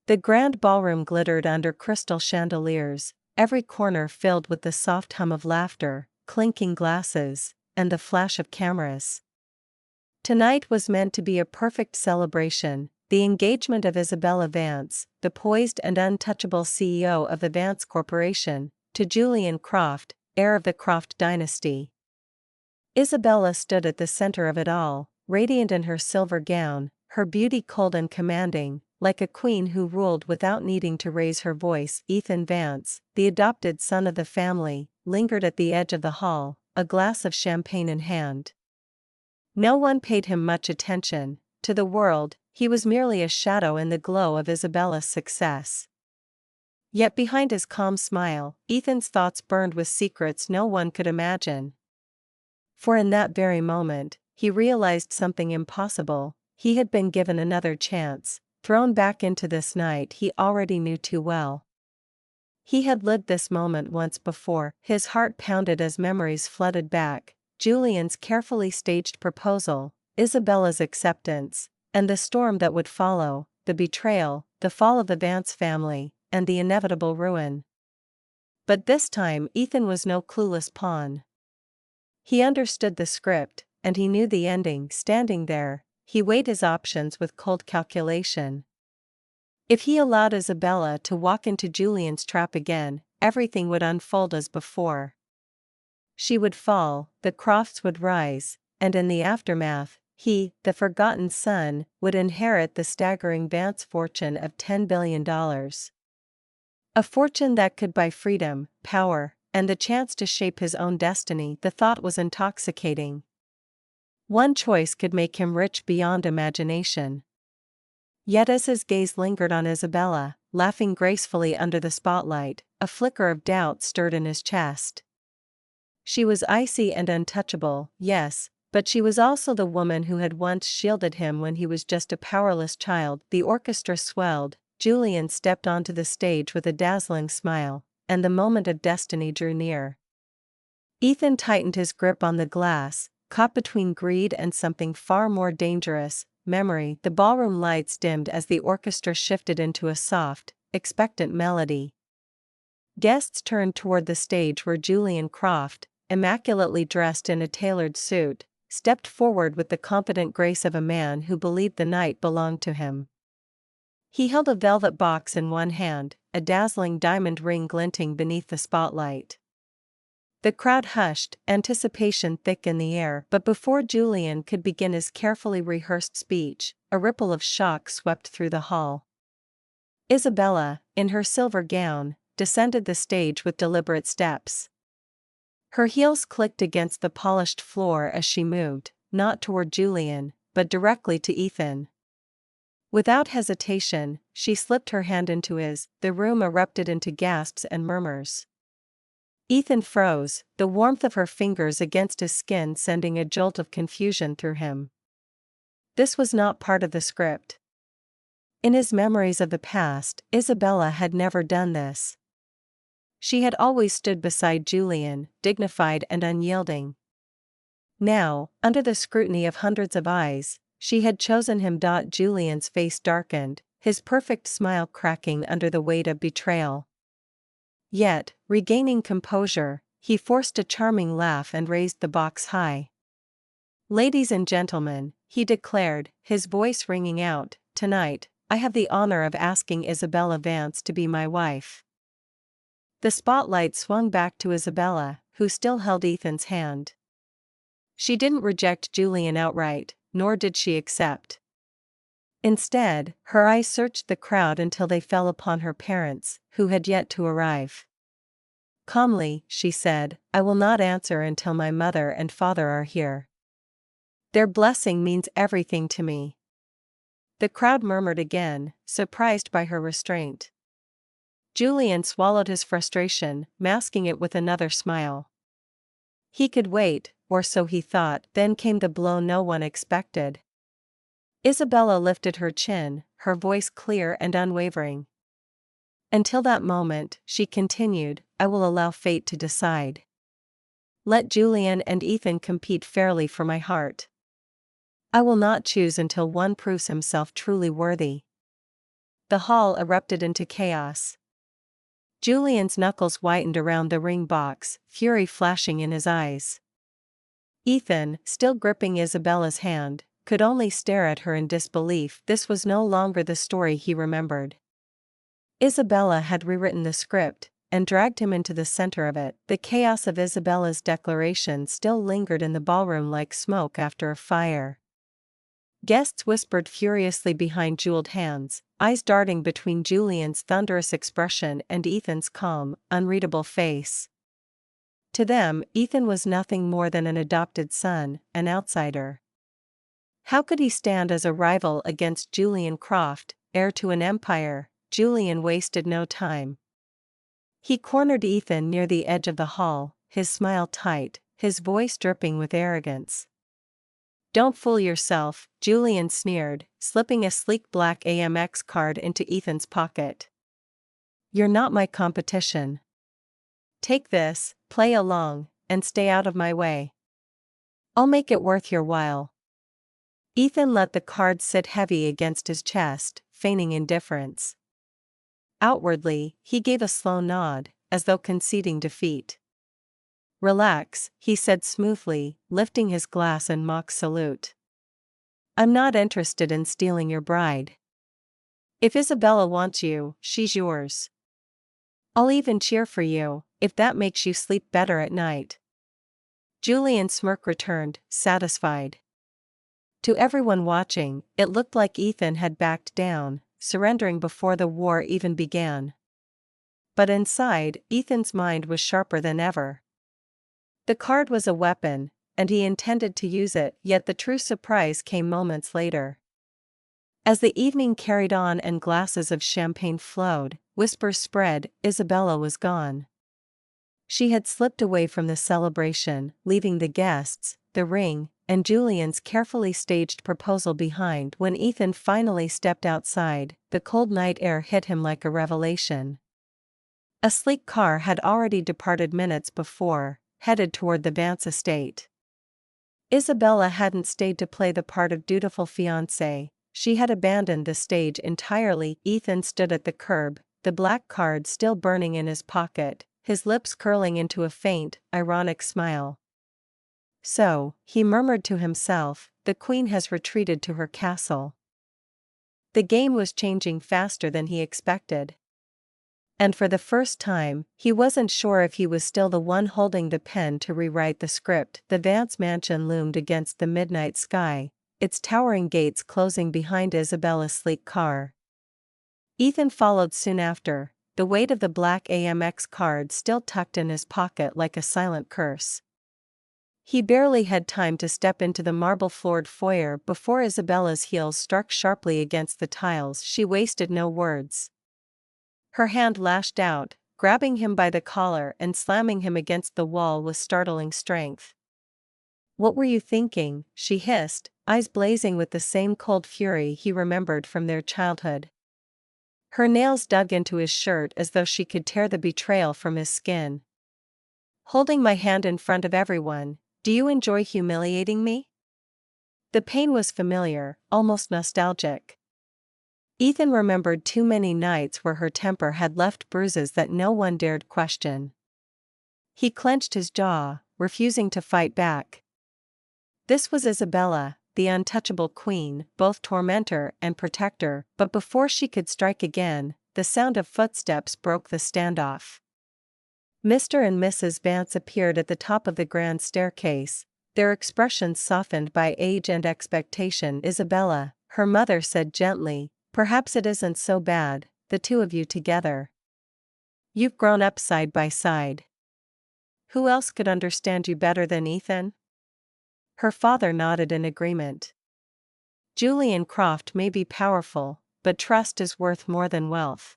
The grand ballroom glittered under crystal chandeliers, every corner filled with the soft hum of laughter, clinking glasses, and the flash of cameras. Tonight was meant to be a perfect celebration, the engagement of Isabella Vance, the poised and untouchable CEO of the Vance Corporation, to Julian Croft, heir of the Croft dynasty. Isabella stood at the center of it all, radiant in her silver gown, her beauty cold and commanding, like a queen who ruled without needing to raise her voice. Ethan Vance, the adopted son of the family, lingered at the edge of the hall, a glass of champagne in hand. No one paid him much attention. To the world, he was merely a shadow in the glow of Isabella's success. Yet behind his calm smile, Ethan's thoughts burned with secrets no one could imagine. For in that very moment, he realized something impossible. He had been given another chance, thrown back into this night he already knew too well. He had lived this moment once before. His heart pounded as memories flooded back. Julian's carefully staged proposal, Isabella's acceptance, and the storm that would follow, the betrayal, the fall of the Vance family, and the inevitable ruin. But this time Ethan was no clueless pawn. He understood the script, and he knew the ending. Standing there, he weighed his options with cold calculation. If he allowed Isabella to walk into Julian's trap again, everything would unfold as before. She would fall, the Crofts would rise, and in the aftermath, he, the forgotten son, would inherit the staggering Vance fortune of $10 billion. A fortune that could buy freedom, power, and the chance to shape his own destiny. The thought was intoxicating. One choice could make him rich beyond imagination. Yet as his gaze lingered on Isabella, laughing gracefully under the spotlight, a flicker of doubt stirred in his chest. She was icy and untouchable, yes, but she was also the woman who had once shielded him when he was just a powerless child. The orchestra swelled, Julian stepped onto the stage with a dazzling smile, and the moment of destiny drew near. Ethan tightened his grip on the glass, caught between greed and something far more dangerous, memory. The ballroom lights dimmed as the orchestra shifted into a soft, expectant melody. Guests turned toward the stage where Julian Croft, immaculately dressed in a tailored suit, stepped forward with the confident grace of a man who believed the night belonged to him. He held a velvet box in one hand, a dazzling diamond ring glinting beneath the spotlight. The crowd hushed, anticipation thick in the air. But before Julian could begin his carefully rehearsed speech, a ripple of shock swept through the hall. Isabella, in her silver gown, descended the stage with deliberate steps. Her heels clicked against the polished floor as she moved, not toward Julian, but directly to Ethan. Without hesitation, she slipped her hand into his. The room erupted into gasps and murmurs. Ethan froze, the warmth of her fingers against his skin sending a jolt of confusion through him. This was not part of the script. In his memories of the past, Isabella had never done this. She had always stood beside Julian, dignified and unyielding. Now, under the scrutiny of hundreds of eyes, she had chosen him. Julian's face darkened, his perfect smile cracking under the weight of betrayal. Yet, regaining composure, he forced a charming laugh and raised the box high. "Ladies and gentlemen," he declared, his voice ringing out, "tonight, I have the honor of asking Isabella Vance to be my wife." The spotlight swung back to Isabella, who still held Ethan's hand. She didn't reject Julian outright, nor did she accept. Instead, her eyes searched the crowd until they fell upon her parents, who had yet to arrive. Calmly, she said, "I will not answer until my mother and father are here. Their blessing means everything to me." The crowd murmured again, surprised by her restraint. Julian swallowed his frustration, masking it with another smile. He could wait, or so he thought. Then came the blow no one expected. Isabella lifted her chin, her voice clear and unwavering. "Until that moment," she continued, "I will allow fate to decide. Let Julian and Ethan compete fairly for my heart. I will not choose until one proves himself truly worthy." The hall erupted into chaos. Julian's knuckles whitened around the ring box, fury flashing in his eyes. Ethan, still gripping Isabella's hand, could only stare at her in disbelief. This was no longer the story he remembered. Isabella had rewritten the script and dragged him into the center of it. The chaos of Isabella's declaration still lingered in the ballroom like smoke after a fire. Guests whispered furiously behind jeweled hands, eyes darting between Julian's thunderous expression and Ethan's calm, unreadable face. To them, Ethan was nothing more than an adopted son, an outsider. How could he stand as a rival against Julian Croft, heir to an empire? Julian wasted no time. He cornered Ethan near the edge of the hall, his smile tight, his voice dripping with arrogance. "Don't fool yourself," Julian sneered, slipping a sleek black Amex card into Ethan's pocket. "You're not my competition. Take this, play along, and stay out of my way. I'll make it worth your while." Ethan let the card sit heavy against his chest, feigning indifference. Outwardly, he gave a slow nod, as though conceding defeat. "Relax," he said smoothly, lifting his glass in mock salute. "I'm not interested in stealing your bride. If Isabella wants you, she's yours. I'll even cheer for you, if that makes you sleep better at night." Julian's smirk returned, satisfied. To everyone watching, it looked like Ethan had backed down, surrendering before the war even began. But inside, Ethan's mind was sharper than ever. The card was a weapon, and he intended to use it, yet the true surprise came moments later. As the evening carried on and glasses of champagne flowed, whispers spread, Isabella was gone. She had slipped away from the celebration, leaving the guests, the ring, and Julian's carefully staged proposal behind. When Ethan finally stepped outside, the cold night air hit him like a revelation. A sleek car had already departed minutes before, headed toward the Vance estate. Isabella hadn't stayed to play the part of dutiful fiancée, she had abandoned the stage entirely. Ethan stood at the curb, the black card still burning in his pocket, his lips curling into a faint, ironic smile. "So," he murmured to himself, "the queen has retreated to her castle." The game was changing faster than he expected. And for the first time, he wasn't sure if he was still the one holding the pen to rewrite the script. The Vance mansion loomed against the midnight sky, its towering gates closing behind Isabella's sleek car. Ethan followed soon after, the weight of the black Amex card still tucked in his pocket like a silent curse. He barely had time to step into the marble-floored foyer before Isabella's heels struck sharply against the tiles. She wasted no words. Her hand lashed out, grabbing him by the collar and slamming him against the wall with startling strength. "What were you thinking?" she hissed, eyes blazing with the same cold fury he remembered from their childhood. Her nails dug into his shirt as though she could tear the betrayal from his skin. "Holding my hand in front of everyone, do you enjoy humiliating me?" The pain was familiar, almost nostalgic. Ethan remembered too many nights where her temper had left bruises that no one dared question. He clenched his jaw, refusing to fight back. This was Isabella, the untouchable queen, both tormentor and protector, but before she could strike again, the sound of footsteps broke the standoff. Mr. and Mrs. Vance appeared at the top of the grand staircase, their expressions softened by age and expectation. "Isabella," her mother said gently, "perhaps it isn't so bad, the two of you together. You've grown up side by side. Who else could understand you better than Ethan?" Her father nodded in agreement. "Julian Croft may be powerful, but trust is worth more than wealth.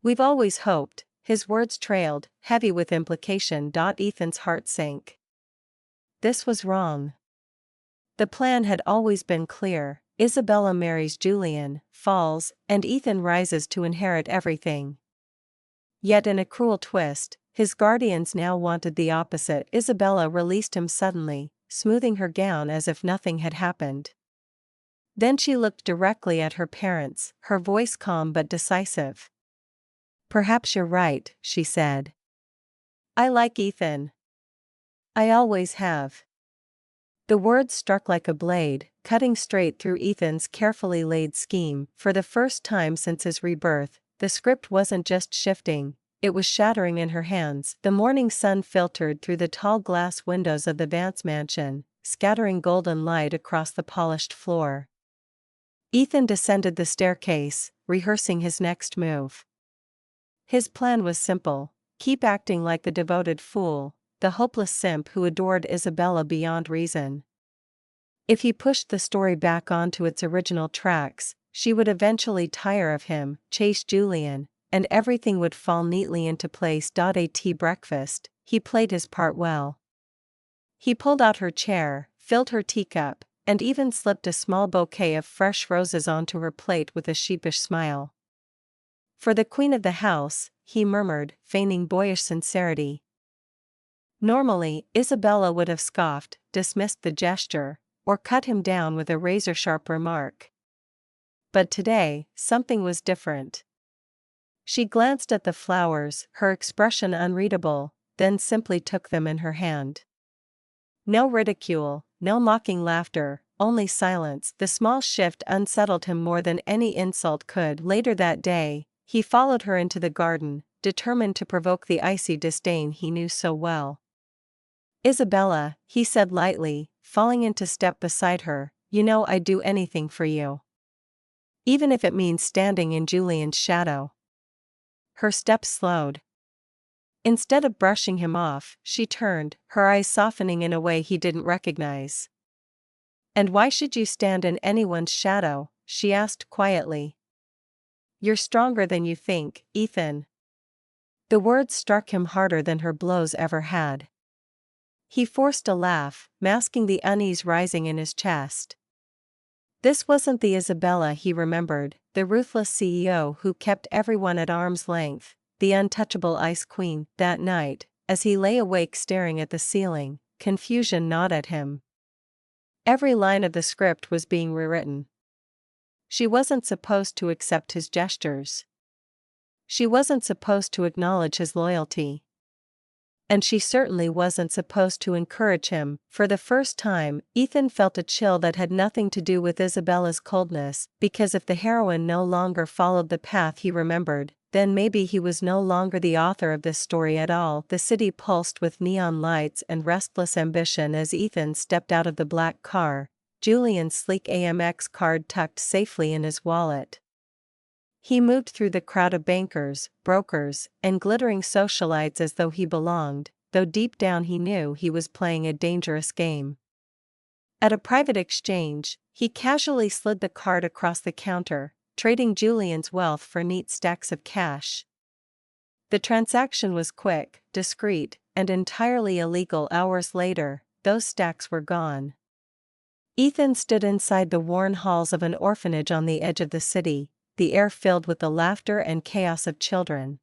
We've always hoped." His words trailed, heavy with implication. Ethan's heart sank. This was wrong. The plan had always been clear: Isabella marries Julian, falls, and Ethan rises to inherit everything. Yet in a cruel twist, his guardians now wanted the opposite. Isabella released him suddenly, smoothing her gown as if nothing had happened. Then she looked directly at her parents, her voice calm but decisive. "Perhaps you're right," she said. "I like Ethan. I always have." The words struck like a blade, cutting straight through Ethan's carefully laid scheme. For the first time since his rebirth, the script wasn't just shifting, it was shattering in her hands. The morning sun filtered through the tall glass windows of the Vance mansion, scattering golden light across the polished floor. Ethan descended the staircase, rehearsing his next move. His plan was simple: keep acting like the devoted fool, the hopeless simp who adored Isabella beyond reason. If he pushed the story back onto its original tracks, she would eventually tire of him, chase Julian, and everything would fall neatly into place. At breakfast, he played his part well. He pulled out her chair, filled her teacup, and even slipped a small bouquet of fresh roses onto her plate with a sheepish smile. "For the queen of the house," he murmured, feigning boyish sincerity. Normally, Isabella would have scoffed, dismissed the gesture, or cut him down with a razor-sharp remark. But today, something was different. She glanced at the flowers, her expression unreadable, then simply took them in her hand. No ridicule, no mocking laughter, only silence. The small shift unsettled him more than any insult could. Later that day, he followed her into the garden, determined to provoke the icy disdain he knew so well. "Isabella," he said lightly, falling into step beside her, "you know I'd do anything for you. Even if it means standing in Julian's shadow." Her steps slowed. Instead of brushing him off, she turned, her eyes softening in a way he didn't recognize. "And why should you stand in anyone's shadow?" she asked quietly. "You're stronger than you think, Ethan." The words struck him harder than her blows ever had. He forced a laugh, masking the unease rising in his chest. This wasn't the Isabella he remembered, the ruthless CEO who kept everyone at arm's length, the untouchable Ice Queen. That night, as he lay awake staring at the ceiling, confusion gnawed at him. Every line of the script was being rewritten. She wasn't supposed to accept his gestures. She wasn't supposed to acknowledge his loyalty. And she certainly wasn't supposed to encourage him. For the first time, Ethan felt a chill that had nothing to do with Isabella's coldness, because if the heroine no longer followed the path he remembered, then maybe he was no longer the author of this story at all. The city pulsed with neon lights and restless ambition as Ethan stepped out of the black car, Julian's sleek Amex card tucked safely in his wallet. He moved through the crowd of bankers, brokers, and glittering socialites as though he belonged, though deep down he knew he was playing a dangerous game. At a private exchange, he casually slid the card across the counter, trading Julian's wealth for neat stacks of cash. The transaction was quick, discreet, and entirely illegal. Hours later, those stacks were gone. Ethan stood inside the worn halls of an orphanage on the edge of the city, the air filled with the laughter and chaos of children.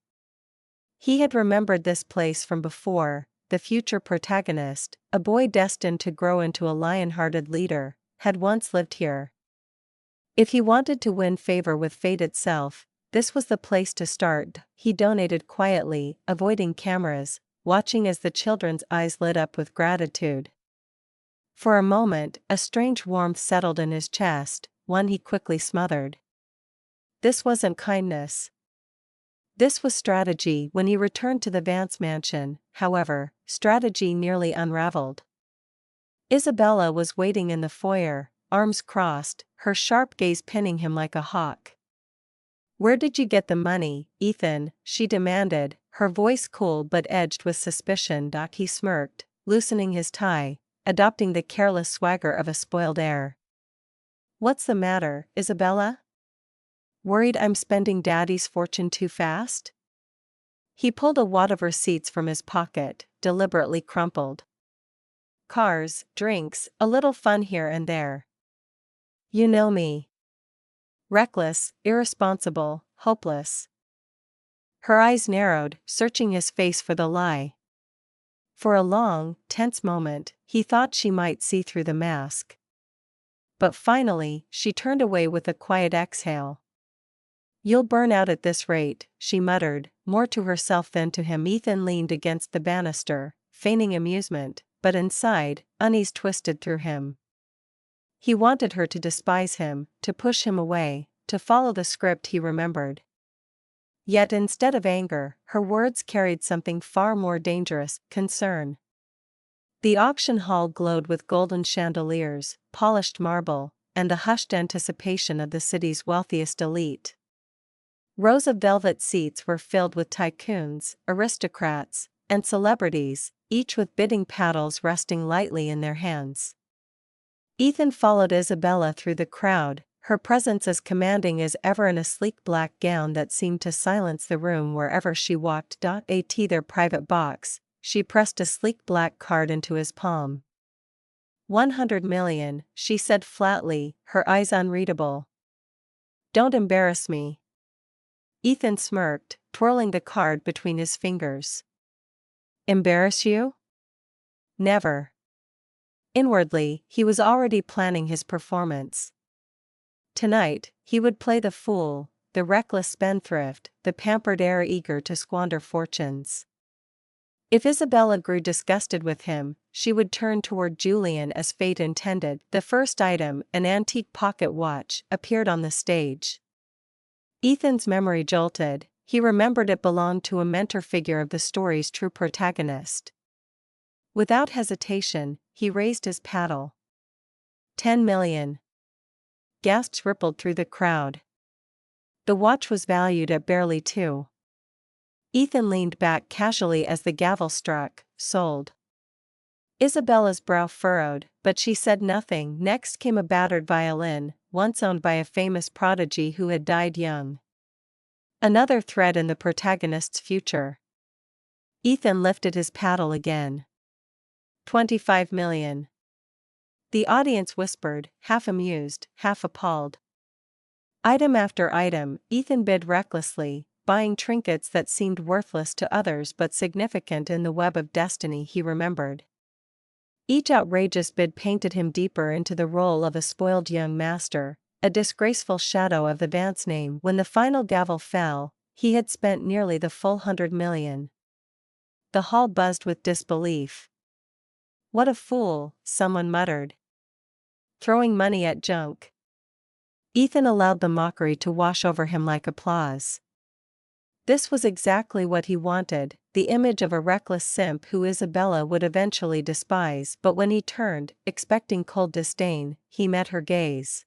He had remembered this place from before. The future protagonist, a boy destined to grow into a lion-hearted leader, had once lived here. If he wanted to win favor with fate itself, this was the place to start. He donated quietly, avoiding cameras, watching as the children's eyes lit up with gratitude. For a moment, a strange warmth settled in his chest, one he quickly smothered. This wasn't kindness. This was strategy. When he returned to the Vance mansion, however, strategy nearly unraveled. Isabella was waiting in the foyer, arms crossed, her sharp gaze pinning him like a hawk. "Where did you get the money, Ethan?" she demanded, her voice cool but edged with suspicion. He smirked, loosening his tie, adopting the careless swagger of a spoiled heir. "What's the matter, Isabella? Worried I'm spending Daddy's fortune too fast?" He pulled a wad of receipts from his pocket, deliberately crumpled. "Cars, drinks, a little fun here and there. You know me. Reckless, irresponsible, hopeless." Her eyes narrowed, searching his face for the lie. For a long, tense moment, he thought she might see through the mask. but finally, she turned away with a quiet exhale. "You'll burn out at this rate," she muttered, more to herself than to him. Ethan leaned against the banister, feigning amusement, but inside, unease twisted through him. He wanted her to despise him, to push him away, to follow the script he remembered. Yet instead of anger, her words carried something far more dangerous: concern. The auction hall glowed with golden chandeliers, polished marble, and the hushed anticipation of the city's wealthiest elite. Rows of velvet seats were filled with tycoons, aristocrats, and celebrities, each with bidding paddles resting lightly in their hands. Ethan followed Isabella through the crowd, her presence as commanding as ever in a sleek black gown that seemed to silence the room wherever she walked. At their private box, she pressed a sleek black card into his palm. 100 million, she said flatly, her eyes unreadable. "Don't embarrass me." Ethan smirked, twirling the card between his fingers. "Embarrass you? Never." Inwardly, he was already planning his performance. Tonight, he would play the fool, the reckless spendthrift, the pampered heir eager to squander fortunes. If Isabella grew disgusted with him, she would turn toward Julian as fate intended. The first item, an antique pocket watch, appeared on the stage. Ethan's memory jolted. He remembered it belonged to a mentor figure of the story's true protagonist. Without hesitation, he raised his paddle. 10 million. Gasps rippled through the crowd. The watch was valued at barely 2. Ethan leaned back casually as the gavel struck. Sold. Isabella's brow furrowed, but she said nothing. Next came a battered violin, once owned by a famous prodigy who had died young. Another thread in the protagonist's future. Ethan lifted his paddle again. 25 million. The audience whispered, half amused, half appalled. Item after item, Ethan bid recklessly, buying trinkets that seemed worthless to others but significant in the web of destiny he remembered. Each outrageous bid painted him deeper into the role of a spoiled young master, a disgraceful shadow of the Vance name. When the final gavel fell, he had spent nearly the full 100 million. The hall buzzed with disbelief. "What a fool," someone muttered. "Throwing money at junk." Ethan allowed the mockery to wash over him like applause. This was exactly what he wanted, the image of a reckless simp who Isabella would eventually despise. But when he turned, expecting cold disdain, he met her gaze.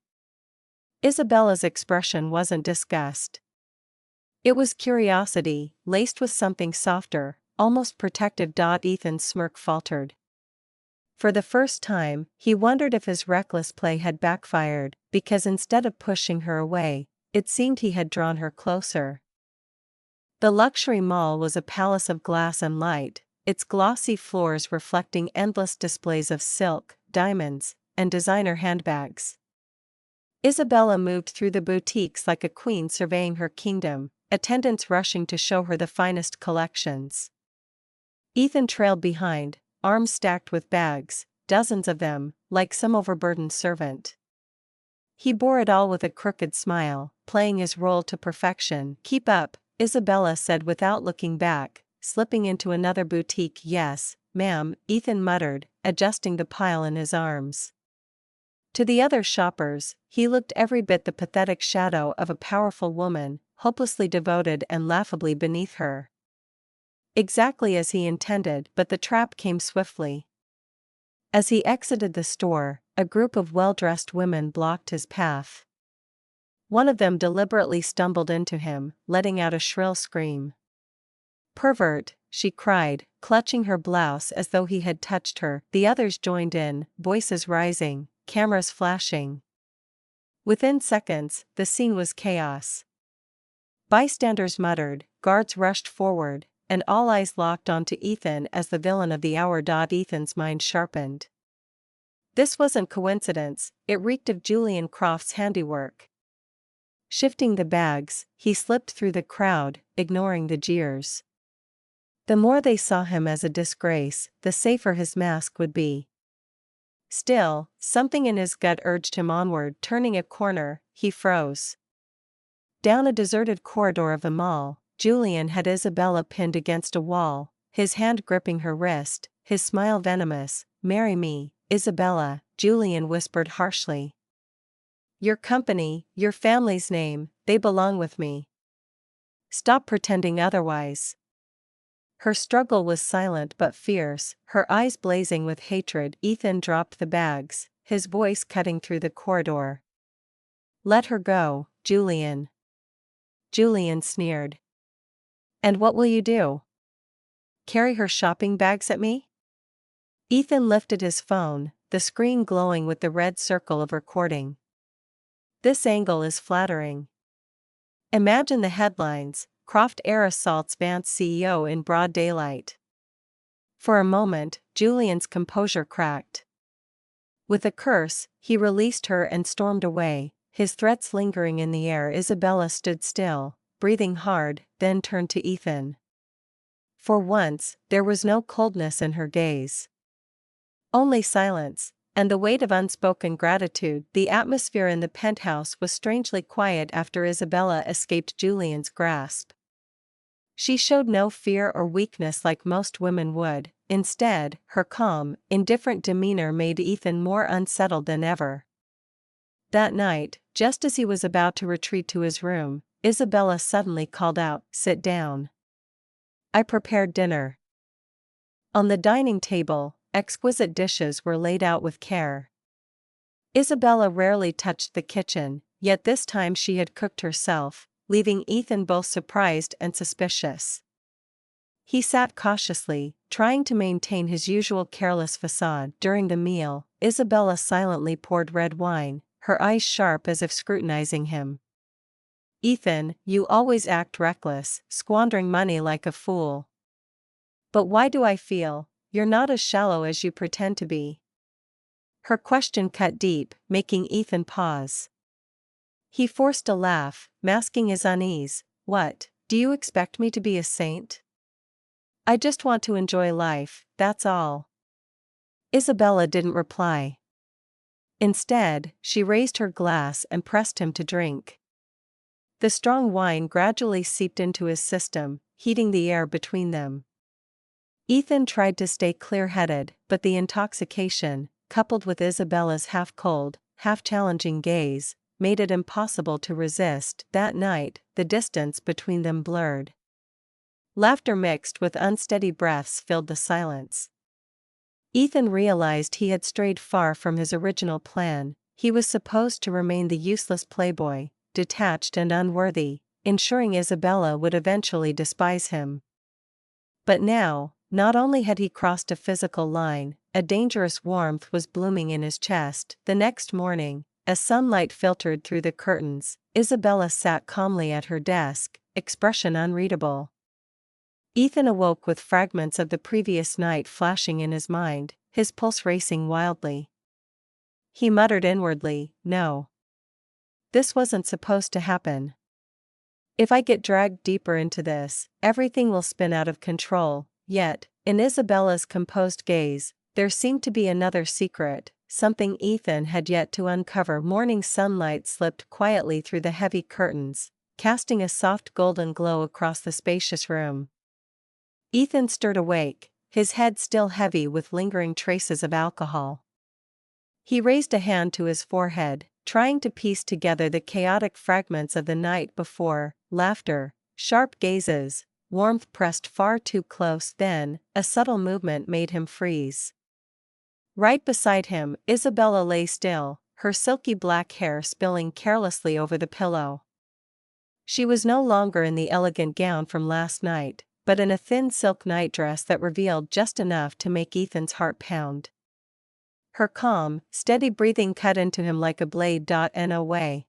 Isabella's expression wasn't disgust. It was curiosity, laced with something softer, almost protective. Ethan's smirk faltered. For the first time, he wondered if his reckless play had backfired, because instead of pushing her away, it seemed he had drawn her closer. The luxury mall was a palace of glass and light, its glossy floors reflecting endless displays of silk, diamonds, and designer handbags. Isabella moved through the boutiques like a queen surveying her kingdom, attendants rushing to show her the finest collections. Ethan trailed behind, arms stacked with bags, dozens of them, like some overburdened servant. He bore it all with a crooked smile, playing his role to perfection. "Keep up," Isabella said without looking back, slipping into another boutique. "Yes, ma'am," Ethan muttered, adjusting the pile in his arms. To the other shoppers, he looked every bit the pathetic shadow of a powerful woman, hopelessly devoted and laughably beneath her. Exactly as he intended, but the trap came swiftly. As he exited the store, a group of well-dressed women blocked his path. One of them deliberately stumbled into him, letting out a shrill scream. "Pervert," she cried, clutching her blouse as though he had touched her. The others joined in, voices rising, cameras flashing. Within seconds, the scene was chaos. Bystanders muttered, guards rushed forward, and all eyes locked onto Ethan as the villain of the hour. Ethan's mind sharpened. This wasn't coincidence, it reeked of Julian Croft's handiwork. Shifting the bags, he slipped through the crowd, ignoring the jeers. The more they saw him as a disgrace, the safer his mask would be. Still, something in his gut urged him onward. Turning a corner, he froze. Down a deserted corridor of the mall, Julian had Isabella pinned against a wall, his hand gripping her wrist, his smile venomous. "Marry me, Isabella," Julian whispered harshly. "Your company, your family's name, they belong with me. Stop pretending otherwise." Her struggle was silent but fierce, her eyes blazing with hatred. Ethan dropped the bags, his voice cutting through the corridor. "Let her go, Julian." Julian sneered. "And what will you do? Carry her shopping bags at me?" Ethan lifted his phone, the screen glowing with the red circle of recording. "This angle is flattering. Imagine the headlines: Croft heir assaults Vance CEO in broad daylight." For a moment, Julian's composure cracked. With a curse, he released her and stormed away, his threats lingering in the air. Isabella stood still, breathing hard, then turned to Ethan. For once, there was no coldness in her gaze. Only silence, and the weight of unspoken gratitude. The atmosphere in the penthouse was strangely quiet after Isabella escaped Julian's grasp. She showed no fear or weakness like most women would. Instead, her calm, indifferent demeanor made Ethan more unsettled than ever. That night, just as he was about to retreat to his room, Isabella suddenly called out, "Sit down. I prepared dinner." On the dining table, exquisite dishes were laid out with care. Isabella rarely touched the kitchen, yet this time she had cooked herself, leaving Ethan both surprised and suspicious. He sat cautiously, trying to maintain his usual careless facade. During the meal, Isabella silently poured red wine, her eyes sharp as if scrutinizing him. "Ethan, you always act reckless, squandering money like a fool. But why do I feel you're not as shallow as you pretend to be?" Her question cut deep, making Ethan pause. He forced a laugh, masking his unease. "What, do you expect me to be a saint? I just want to enjoy life, that's all." Isabella didn't reply. Instead, she raised her glass and pressed him to drink. The strong wine gradually seeped into his system, heating the air between them. Ethan tried to stay clear-headed, but the intoxication, coupled with Isabella's half-cold, half-challenging gaze, made it impossible to resist. That night, the distance between them blurred. Laughter mixed with unsteady breaths filled the silence. Ethan realized he had strayed far from his original plan. He was supposed to remain the useless playboy, detached and unworthy, ensuring Isabella would eventually despise him. But now, not only had he crossed a physical line, a dangerous warmth was blooming in his chest. The next morning, as sunlight filtered through the curtains, Isabella sat calmly at her desk, expression unreadable. Ethan awoke with fragments of the previous night flashing in his mind, his pulse racing wildly. He muttered inwardly, "No. This wasn't supposed to happen. If I get dragged deeper into this, everything will spin out of control." Yet, in Isabella's composed gaze, there seemed to be another secret, something Ethan had yet to uncover. Morning sunlight slipped quietly through the heavy curtains, casting a soft golden glow across the spacious room. Ethan stirred awake, his head still heavy with lingering traces of alcohol. He raised a hand to his forehead, trying to piece together the chaotic fragments of the night before. Laughter, sharp gazes, warmth pressed far too close. Then, a subtle movement made him freeze. Right beside him, Isabella lay still, her silky black hair spilling carelessly over the pillow. She was no longer in the elegant gown from last night, but in a thin silk nightdress that revealed just enough to make Ethan's heart pound. Her calm, steady breathing cut into him like a blade. No way.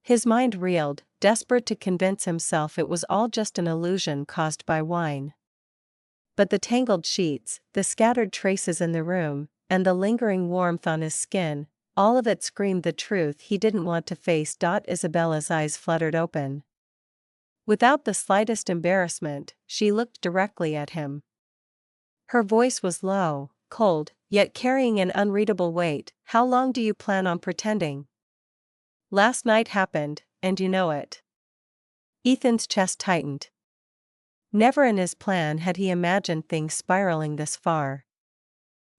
His mind reeled, desperate to convince himself it was all just an illusion caused by wine. But the tangled sheets, the scattered traces in the room, and the lingering warmth on his skin, all of it screamed the truth he didn't want to face. Isabella's eyes fluttered open. Without the slightest embarrassment, she looked directly at him. Her voice was low, cold, yet carrying an unreadable weight. How long do you plan on pretending? Last night happened, and you know it. Ethan's chest tightened. Never in his plan had he imagined things spiraling this far.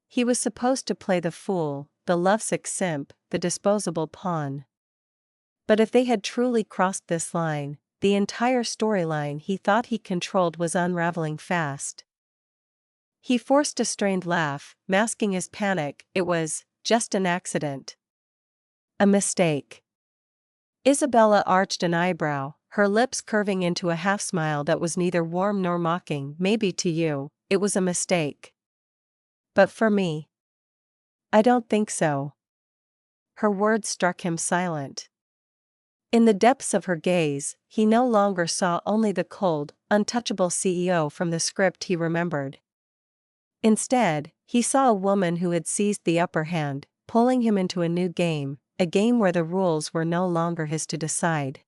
He was supposed to play the fool, the lovesick simp, the disposable pawn. But if they had truly crossed this line, the entire storyline he thought he controlled was unraveling fast. He forced a strained laugh, masking his panic. It was just an accident. A mistake. Isabella arched an eyebrow, her lips curving into a half-smile that was neither warm nor mocking. Maybe to you, it was a mistake. But for me, I don't think so. Her words struck him silent. In the depths of her gaze, he no longer saw only the cold, untouchable CEO from the script he remembered. Instead, he saw a woman who had seized the upper hand, pulling him into a new game, a game where the rules were no longer his to decide.